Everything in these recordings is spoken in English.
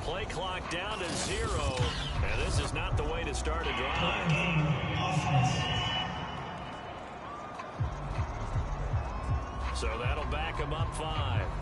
Play clock down to 0. And this is not the way to start a drive. So that'll back him up 5.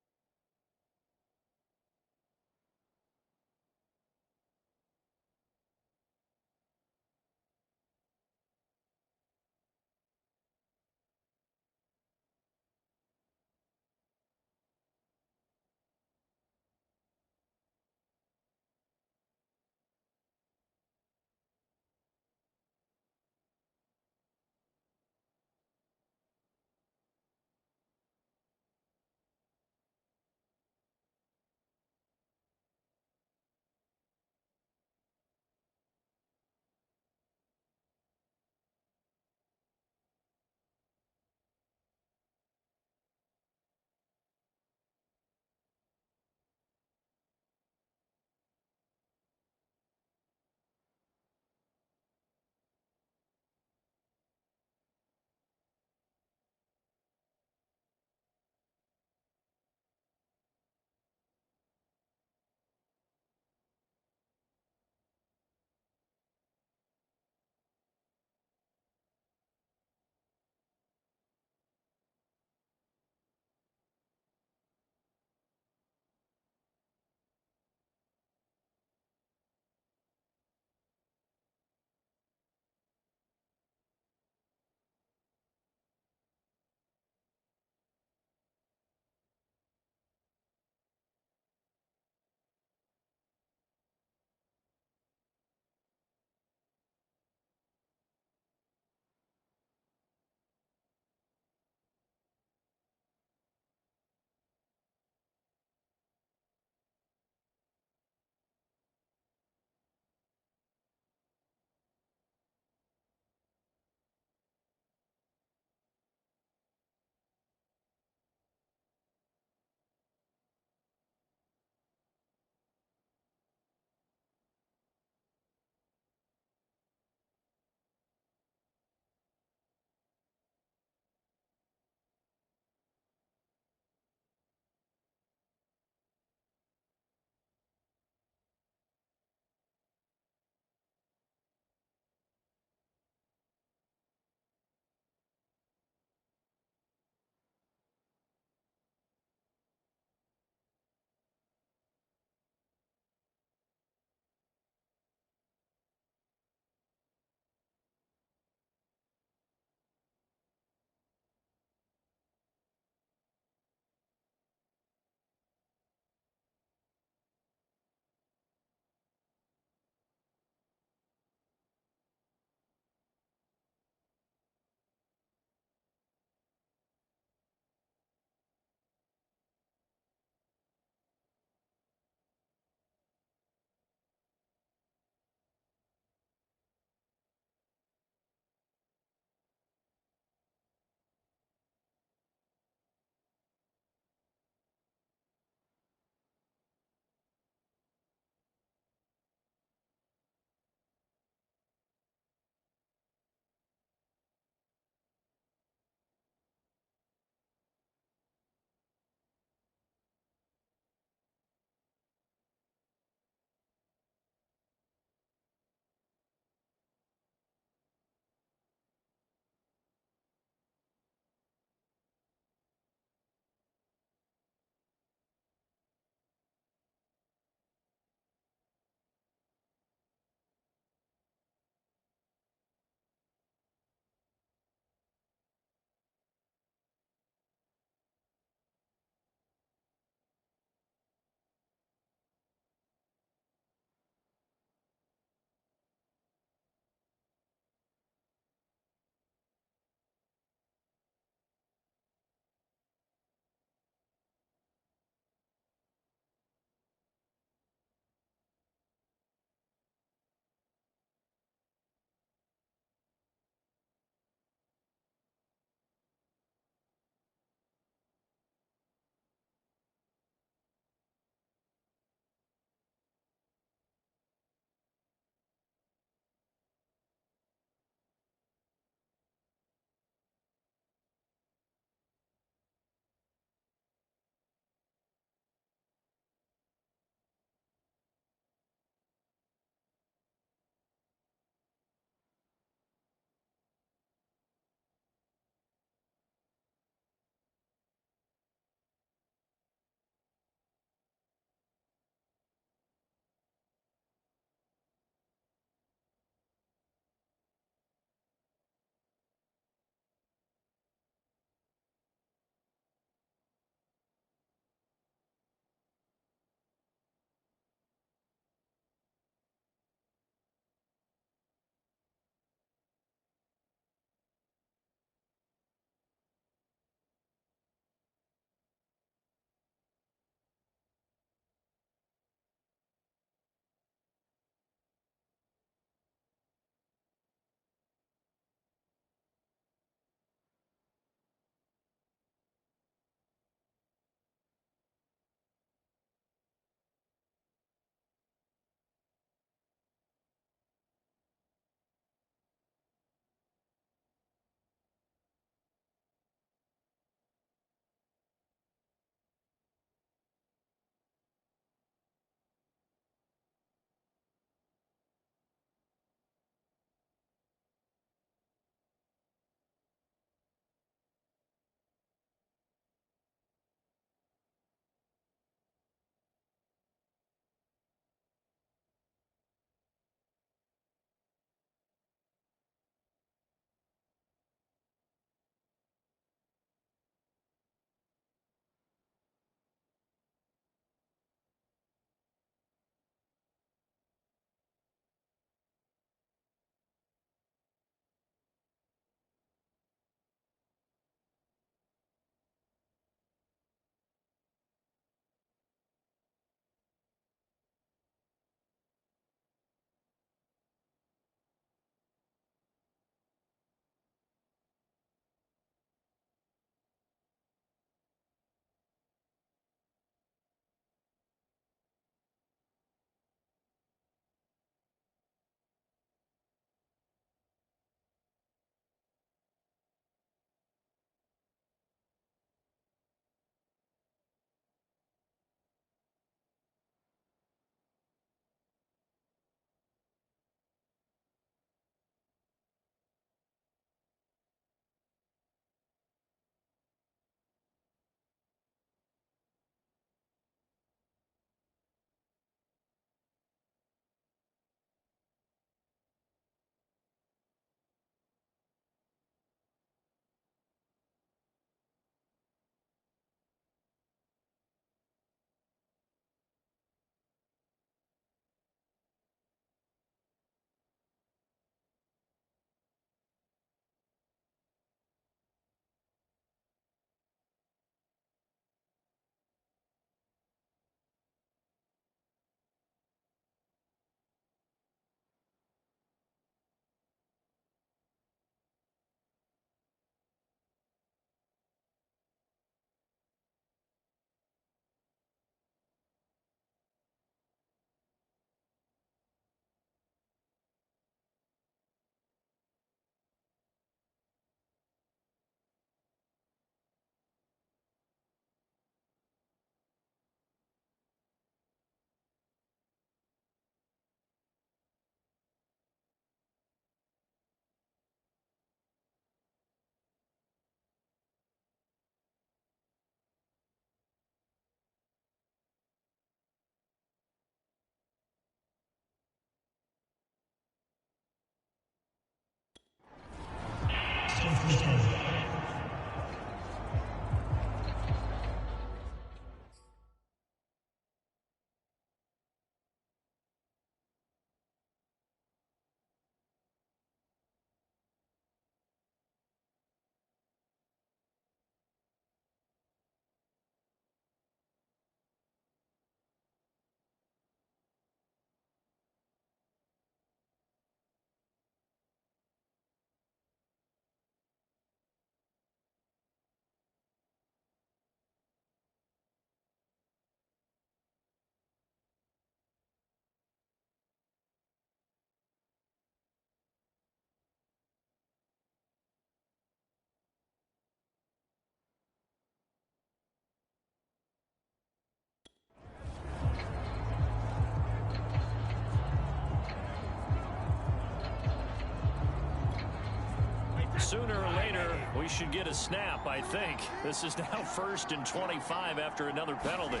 sooner or later, we should get a snap, I think. This is now 1st and 25 after another penalty.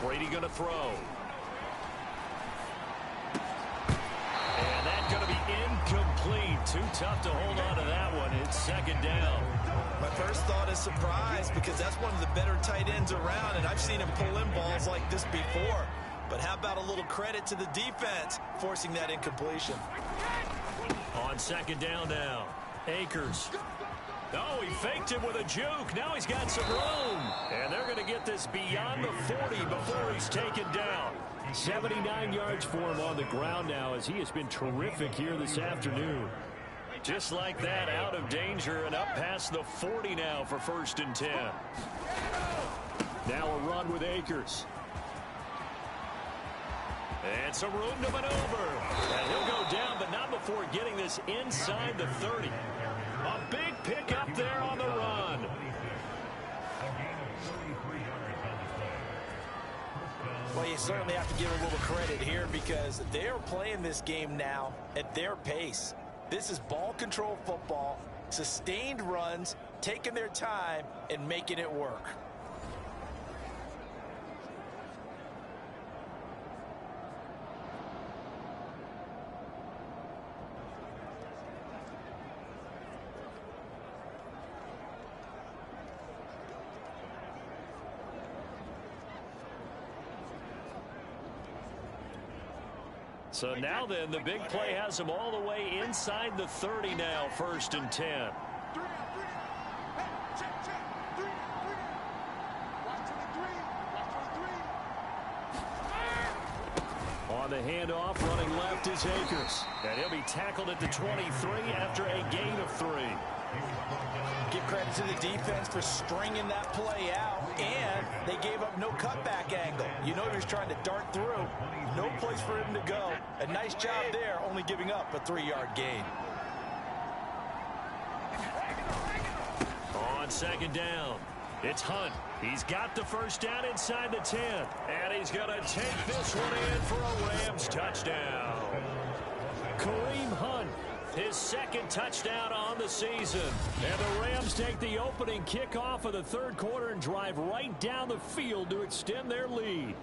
Brady going to throw. And that's going to be incomplete. Too tough to hold on to that one. It's 2nd down. My first thought is surprise because that's one of the better tight ends around, and I've seen him pull in balls like this before. But how about a little credit to the defense forcing that incompletion? On 2nd down now, Akers. Oh, he faked him with a juke. Now he's got some room. And they're going to get this beyond the 40 before he's taken down. 79 yards for him on the ground now as he has been terrific here this afternoon. Just like that, out of danger and up past the 40 now for 1st and 10. Now a run with Akers. And some room to maneuver. And he'll go down, but not before getting this inside the 30. A big pickup there on the run. Well, you certainly have to give a little credit here because they're playing this game now at their pace. This is ball control football, sustained runs, taking their time, and making it work. So now then, the big play has them all the way inside the 30 now, 1st and 10. On the handoff, running left is Akers. And he'll be tackled at the 23 after a gain of 3. Give credit to the defense for stringing that play out, and they gave up no cutback angle. You know he was trying to dart through. No place for him to go. A nice job there, only giving up a 3-yard gain. On 2nd down, it's Hunt. He's got the 1st down inside the 10. And he's going to take this one in for a Rams touchdown. Kareem Hunt, his 2nd touchdown on the season. And the Rams take the opening kickoff of the 3rd quarter and drive right down the field to extend their lead.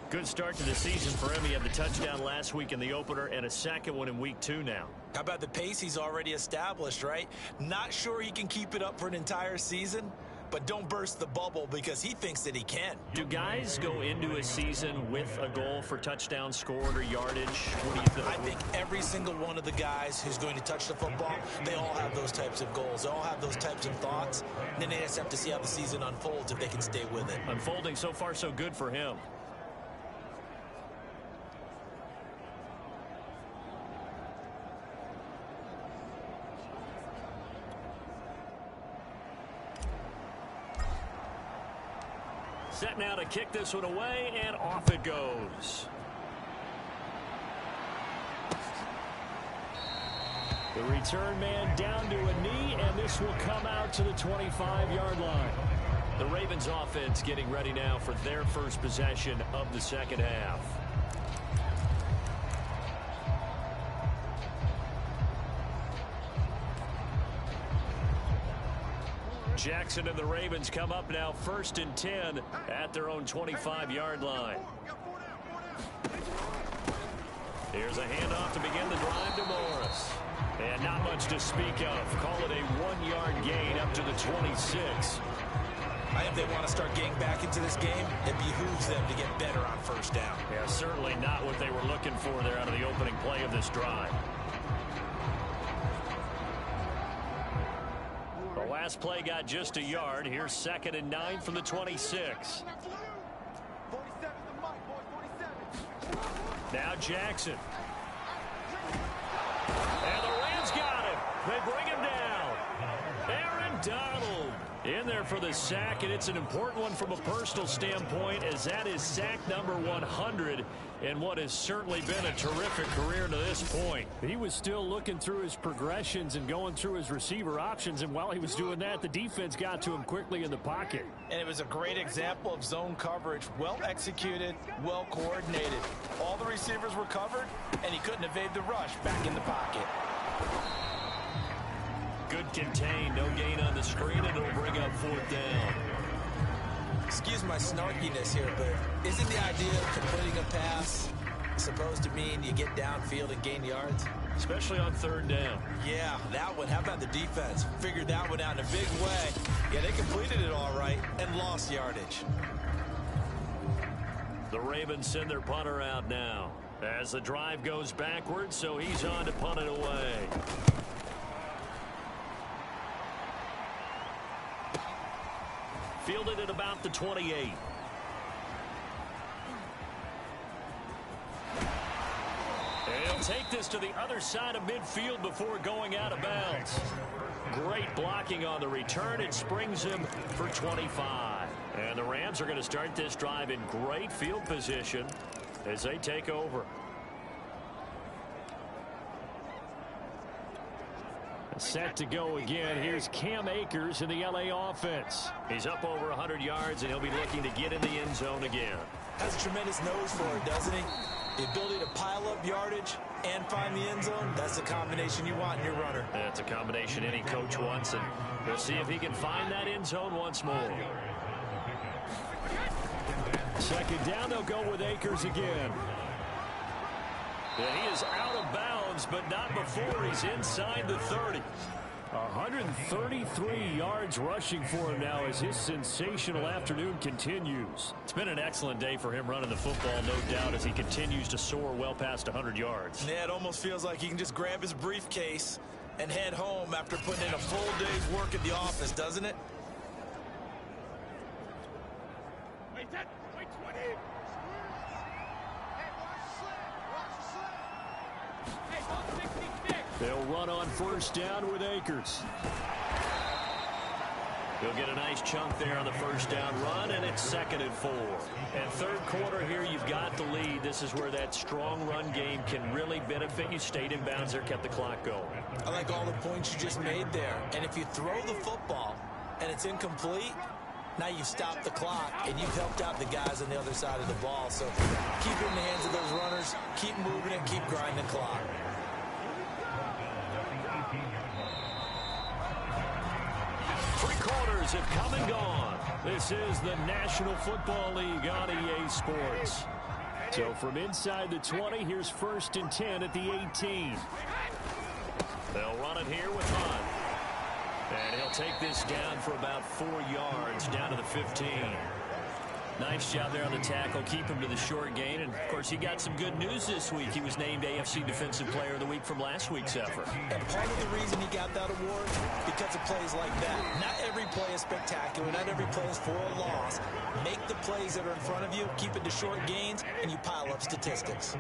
Good start to the season for him. He had the touchdown last week in the opener and a 2nd one in week 2 now. How about the pace he's already established, right? Not sure he can keep it up for an entire season, but don't burst the bubble because he thinks that he can. Do guys go into a season with a goal for touchdowns scored or yardage? What do you think? I think every single one of the guys who's going to touch the football, they all have those types of goals. They all have those types of thoughts. And then they just have to see how the season unfolds if they can stay with it. Unfolding so far so good for him. Set now to kick this one away, and off it goes. The return man down to a knee, and this will come out to the 25-yard line. The Ravens offense getting ready now for their first possession of the 2nd half. Jackson and the Ravens come up now 1st and 10 at their own 25-yard line. Here's a handoff to begin the drive to Morris. And not much to speak of. Call it a 1-yard gain up to the 26. I think they want to start getting back into this game. It behooves them to get better on 1st down. Yeah, certainly not what they were looking for there out of the opening play of this drive. The last play got just a yard. Here's 2nd and 9 from the 26. Now Jackson. And the Rams got him. They bring him down. Aaron Donald in there for the sack, and it's an important one from a personal standpoint as that is sack number 100 in what has certainly been a terrific career to this point. He was still looking through his progressions and going through his receiver options, and while he was doing that, the defense got to him quickly in the pocket. And it was a great example of zone coverage, well executed, well coordinated. All the receivers were covered, and he couldn't evade the rush back in the pocket. good contain. No gain on the screen, and it'll bring up 4th down. Excuse my snarkiness here, but isn't the idea of completing a pass supposed to mean you get downfield and gain yards? Especially on 3rd down. Yeah, that one. How about the defense? Figured that one out in a big way. Yeah, they completed it all right and lost yardage. The Ravens send their punter out now as the drive goes backwards, so he's on to punt it away. Fielded at about the 28. He'll take this to the other side of midfield before going out of bounds. Great blocking on the return. It springs him for 25. And the Rams are going to start this drive in great field position as they take over. Set to go again. Here's Cam Akers in the LA offense. He's up over 100 yards, and he'll be looking to get in the end zone again. Has a tremendous nose for it, doesn't he? The ability to pile up yardage and find the end zone, that's the combination you want in your runner. That's a combination any coach wants, and we'll see if he can find that end zone once more. 2nd down, they'll go with Akers again. And he is out of bounds, but not before he's inside the 30. 133 yards rushing for him now as his sensational afternoon continues. It's been an excellent day for him running the football, no doubt, as he continues to soar well past 100 yards. Yeah, it almost feels like he can just grab his briefcase and head home after putting in a full day's work at the office, doesn't it? Wait 20. They'll run on 1st down with Akers. He'll get a nice chunk there on the 1st down run, and it's 2nd and 4. And 3rd quarter here, you've got the lead. This is where that strong run game can really benefit you. Stayed in bounds there, kept the clock going. I like all the points you just made there. And if you throw the football and it's incomplete, now you've stopped the clock, and you've helped out the guys on the other side of the ball. So keep it in the hands of those runners, keep moving it, keep grinding the clock. Three-quarters have come and gone. This is the National Football League on EA Sports. So from inside the 20, here's 1st and 10 at the 18. They'll run it here with Hunt. And he'll take this down for about 4 yards, down to the 15. Nice job there on the tackle. Keep him to the short gain. And, of course, he got some good news this week. He was named AFC Defensive Player of the Week from last week's effort. And part of the reason he got that award, because of plays like that. Not every play is spectacular. Not every play is for a loss. Make the plays that are in front of you, keep it to short gains, and you pile up statistics.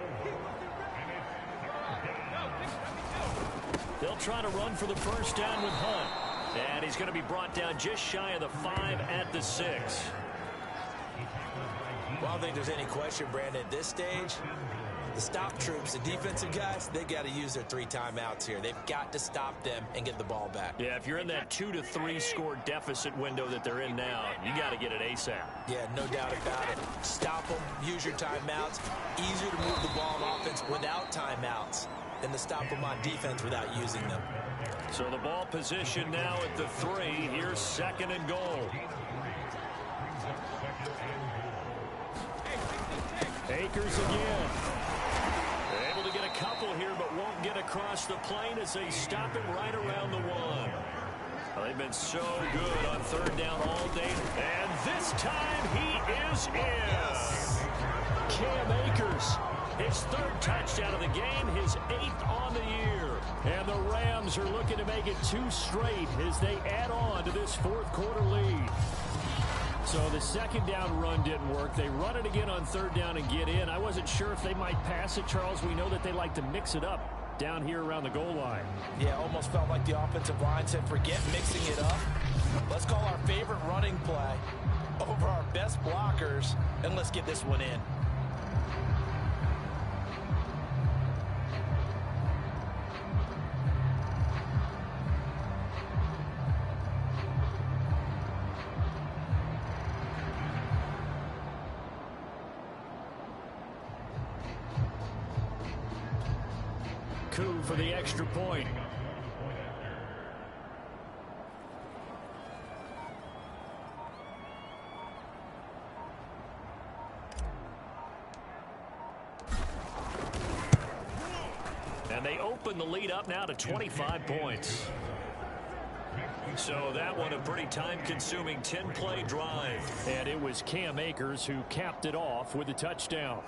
They'll try to run for the 1st down with Hunt. And he's going to be brought down just shy of the 5 at the 6. Well, I don't think there's any question, Brandon, at this stage, the stop troops, the defensive guys, they got to use their 3 timeouts here. They've got to stop them and get the ball back. Yeah, if you're in that 2 to 3 score deficit window that they're in now, you got to get it ASAP. Yeah, no doubt about it. Stop them, use your timeouts. Easier to move the ball on offense without timeouts than to stop them on defense without using them. So the ball position now at the 3. Here's 2nd and goal. Akers again. They're able to get a couple here, but won't get across the plane as they stop him right around the 1. Well, they've been so good on 3rd down all day. And this time he is in. Cam Akers, his 3rd touchdown of the game, his 8th on the year. And the Rams are looking to make it 2 straight as they add on to this 4th quarter lead. So the 2nd down run didn't work. They run it again on 3rd down and get in. I wasn't sure if they might pass it, Charles. We know that they like to mix it up down here around the goal line. Yeah, almost felt like the offensive line said, forget mixing it up. Let's call our favorite running play over our best blockers, and let's get this one in. For the extra point. And they open the lead up now to 25 points. So that one a pretty time-consuming 10-play drive. And it was Cam Akers who capped it off with a touchdown.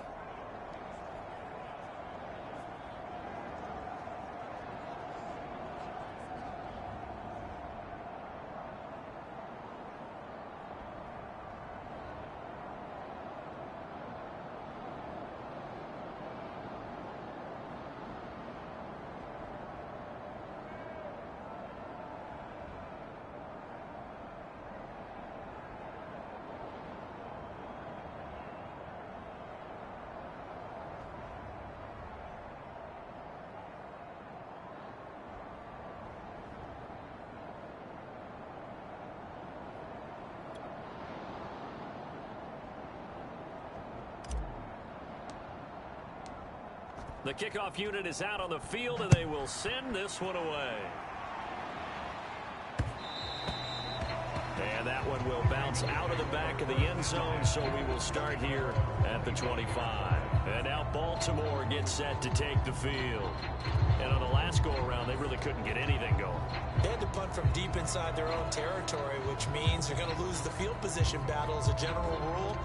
The kickoff unit is out on the field, and they will send this one away. And that one will bounce out of the back of the end zone, so we will start here at the 25. And now Baltimore gets set to take the field. And on the last go-around, they really couldn't get anything going. They had to punt from deep inside their own territory, which means they're going to lose the field position battle as a general rule.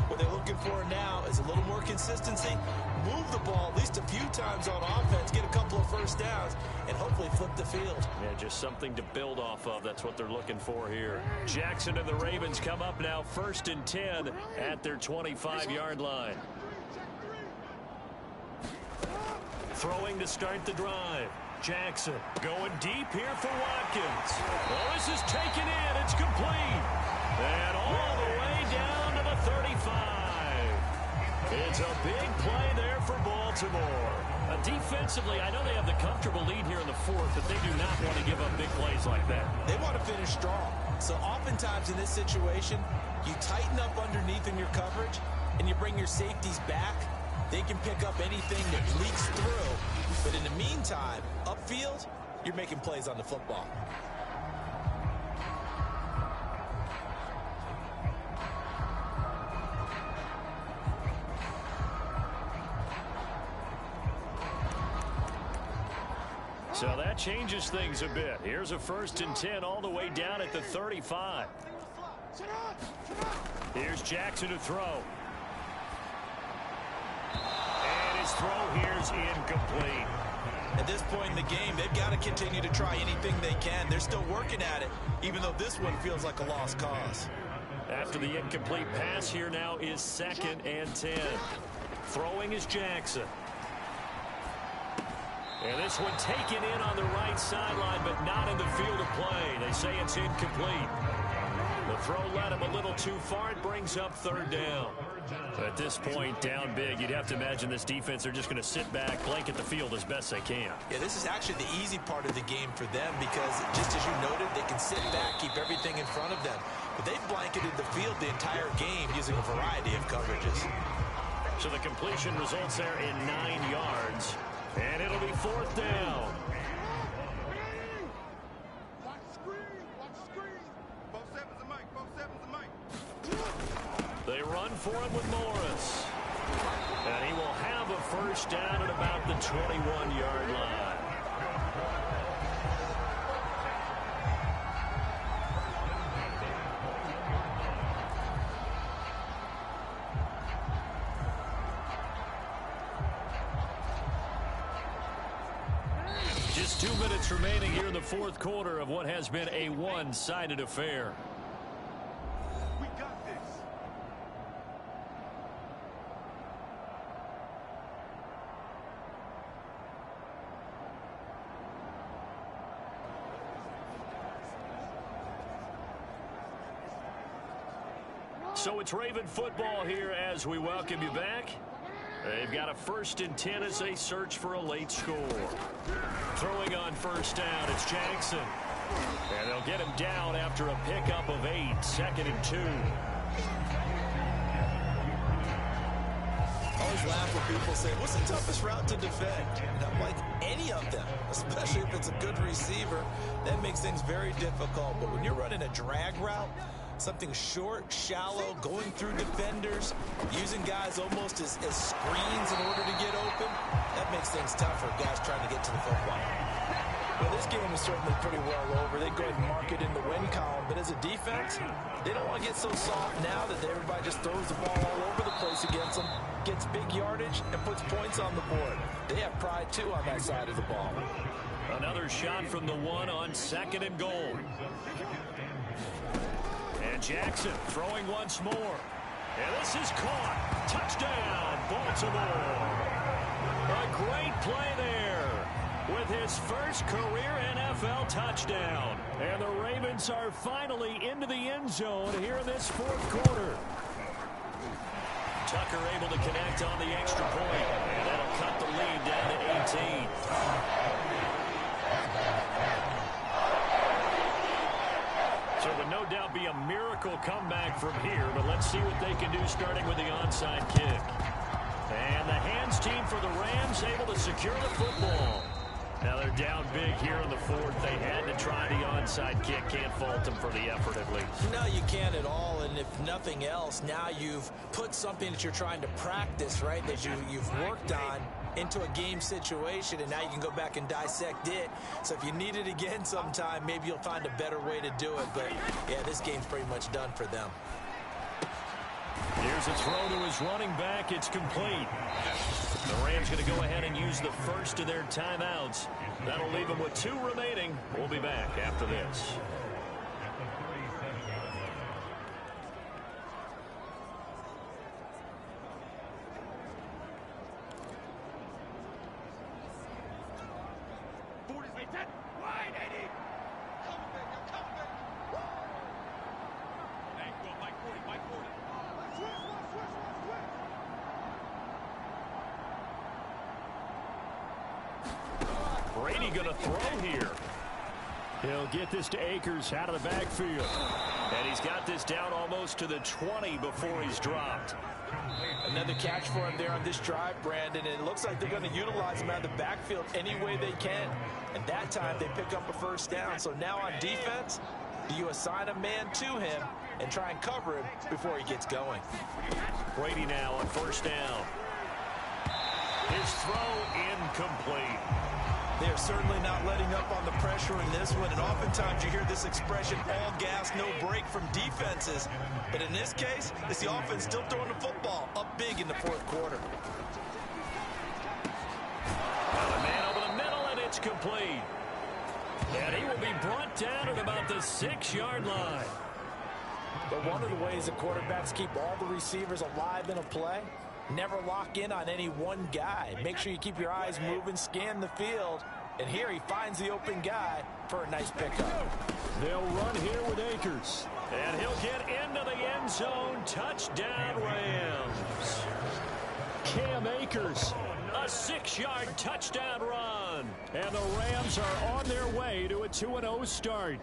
What they're looking for now is a little more consistency, move the ball at least a few times on offense, get a couple of first downs, and hopefully flip the field. Yeah, just something to build off of. That's what they're looking for here. Jackson and the Ravens come up now 1st and 10 at their 25-yard line. Throwing to start the drive. Jackson going deep here for Watkins. Oh, this is taken in. It's complete. And all the way down to the 35. It's a big play there for Baltimore. Defensively, I know they have the comfortable lead here in the 4th, but they do not want to give up big plays like that. They want to finish strong. So oftentimes in this situation, you tighten up underneath in your coverage, and you bring your safeties back. They can pick up anything that leaks through. But in the meantime, upfield, you're making plays on the football. So that changes things a bit. Here's a 1st and 10 all the way down at the 35. Here's Jackson to throw. And his throw here's incomplete. At this point in the game, they've got to continue to try anything they can. They're still working at it, even though this one feels like a lost cause. After the incomplete pass, here now is 2nd and 10. Throwing is Jackson. And this one taken in on the right sideline, but not in the field of play. They say it's incomplete. The throw led him a little too far. It brings up 3rd down. At this point, down big, you'd have to imagine this defense are just going to sit back, blanket the field as best they can. Yeah, this is actually the easy part of the game for them because, just as you noted, they can sit back, keep everything in front of them. But they've blanketed the field the entire game using a variety of coverages. So the completion results there in 9 yards. And it'll be 4th down. Watch screen. Watch screen. 4-7's a mic. 4-7's a mic. They run for him with Morris. And he will have a 1st down at about the 21-yard line. Just 2 minutes remaining here in the 4th quarter of what has been a one-sided affair. We got this. So it's Raven football here as we welcome you back. They've got a 1st and 10 as they search for a late score. Throwing on 1st down, it's Jackson. And they'll get him down after a pickup of 8, 2nd and 2. I always laugh when people say, what's the toughest route to defend? And I'm like, any of them, especially if it's a good receiver. That makes things very difficult. But when you're running a drag route, Something short, shallow, going through defenders, using guys almost as screens in order to get open. That makes things tough for guys trying to get to the football. Well, this game is certainly pretty well over. They go ahead and mark it in the win column. But as a defense, they don't want to get so soft now that everybody just throws the ball all over the place against them, gets big yardage, and puts points on the board. They have pride, too, on that side of the ball. Another shot from the one on 2nd and goal. And Jackson throwing once more. And this is caught. Touchdown, Baltimore. A great play there with his first career NFL touchdown. And the Ravens are finally into the end zone here in this 4th quarter. Tucker able to connect on the extra point. And that'll cut the lead down to 18. So it would no doubt be a miracle comeback from here, but let's see what they can do starting with the onside kick. And the hands team for the Rams able to secure the football. Now they're down big here in the 4th. They had to try the onside kick. Can't fault them for the effort at least. No, you can't at all. And if nothing else, now you've put something that you're trying to practice, right, that you've worked on into a game situation, and now you can go back and dissect it. So if you need it again sometime, maybe you'll find a better way to do it. But, yeah, this game's pretty much done for them. Here's a throw to his running back. It's complete. The Rams going to go ahead and use the first of their timeouts. That'll leave them with 2 remaining. We'll be back after this. Brady going to throw here. He'll get this to Akers out of the backfield. And he's got this down almost to the 20 before he's dropped. Another catch for him there on this drive, Brandon. And it looks like they're going to utilize him out of the backfield any way they can. And that time they pick up a first down. So now on defense, do you assign a man to him and try and cover him before he gets going? Brady now on first down. His throw incomplete. They're certainly not letting up on the pressure in this one, and oftentimes you hear this expression, all gas, no break from defenses. But in this case, it's the offense still throwing the football up big in the 4th quarter. Got a man over the middle, and it's complete. And he will be brought down at about the 6-yard line. But one of the ways that quarterbacks keep all the receivers alive in a play, never lock in on any one guy. Make sure you keep your eyes moving, scan the field. And here he finds the open guy for a nice pickup. They'll run here with Akers. And he'll get into the end zone. Touchdown, Rams. Cam Akers. A 6-yard touchdown run. And the Rams are on their way to a 2-0 start.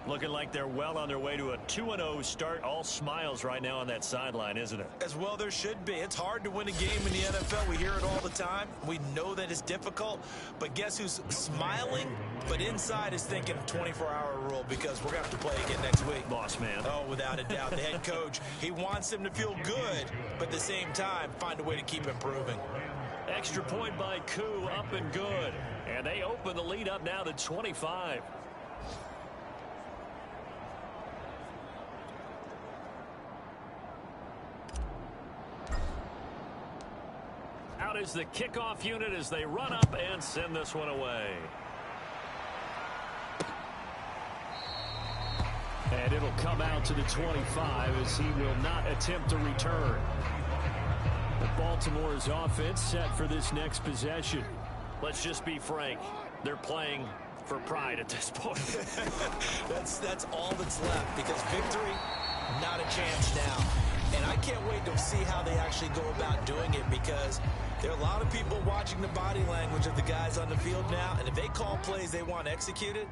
Looking like they're well on their way to a 2-0 start. All smiles right now on that sideline, isn't it? As well there should be. It's hard to win a game in the NFL. We hear it all the time. We know that it's difficult. But guess who's smiling, but inside is thinking 24-hour rule, because we're going to have to play again next week. Boss man. Oh, without a doubt. The head coach, he wants them to feel good, but at the same time, find a way to keep improving. Extra point by Koo, up and good. And they open the lead up now to 25. Out is the kickoff unit as they run up and send this one away. And it'll come out to the 25 as he will not attempt to return. But Baltimore's offense set for this next possession. Let's just be frank. They're playing for pride at this point. That's all that's left, because victory, not a chance now. And I can't wait to see how they actually go about doing it, because there are a lot of people watching the body language of the guys on the field now, and if they call plays they want executed,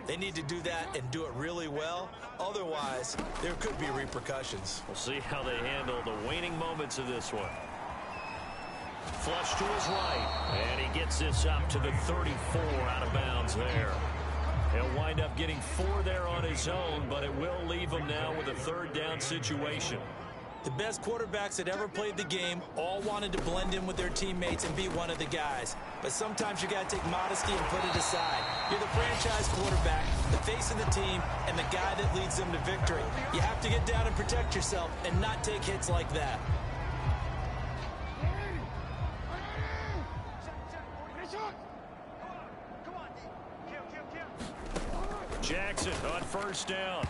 they need to do that and do it really well. Otherwise, there could be repercussions. We'll see how they handle the waning moments of this one. Flush to his right, and he gets this up to the 34 out of bounds there. He'll wind up getting 4 there on his own, but it will leave him now with a third down situation. The best quarterbacks that ever played the game all wanted to blend in with their teammates and be one of the guys. But sometimes you got to take modesty and put it aside. You're the franchise quarterback, the face of the team, and the guy that leads them to victory. You have to get down and protect yourself and not take hits like that. Jackson on first down.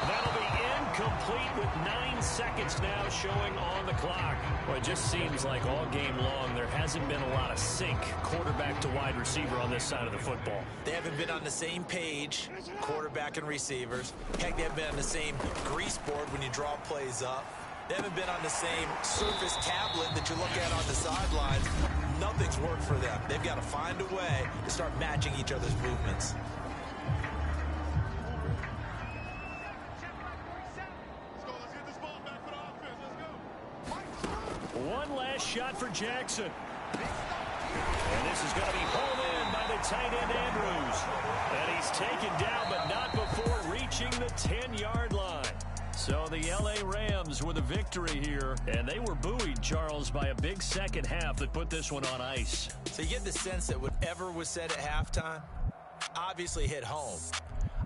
That'll be incomplete with 9 seconds now showing on the clock. Well, it just seems like all game long there hasn't been a lot of sync quarterback to wide receiver on this side of the football. They haven't been on the same page, quarterback and receivers. Heck, they haven't been on the same grease board when you draw plays up. They haven't been on the same Surface tablet that you look at on the sidelines. Nothing's worked for them. They've got to find a way to start matching each other's movements. One last shot for Jackson. And this is going to be pulled in by the tight end Andrews. And he's taken down, but not before reaching the 10-yard line. So the L.A. Rams with a victory here. And they were buoyed, Charles, by a big second half that put this one on ice. So you get the sense that whatever was said at halftime obviously hit home.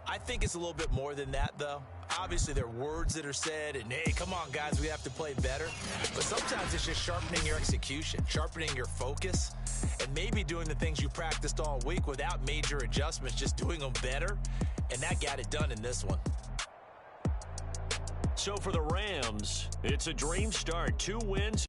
I think it's a little bit more than that, though. Obviously, there are words that are said, and, hey, come on, guys, we have to play better. But sometimes it's just sharpening your execution, sharpening your focus, and maybe doing the things you practiced all week without major adjustments, just doing them better, and that got it done in this one. So for the Rams, it's a dream start. 2 wins.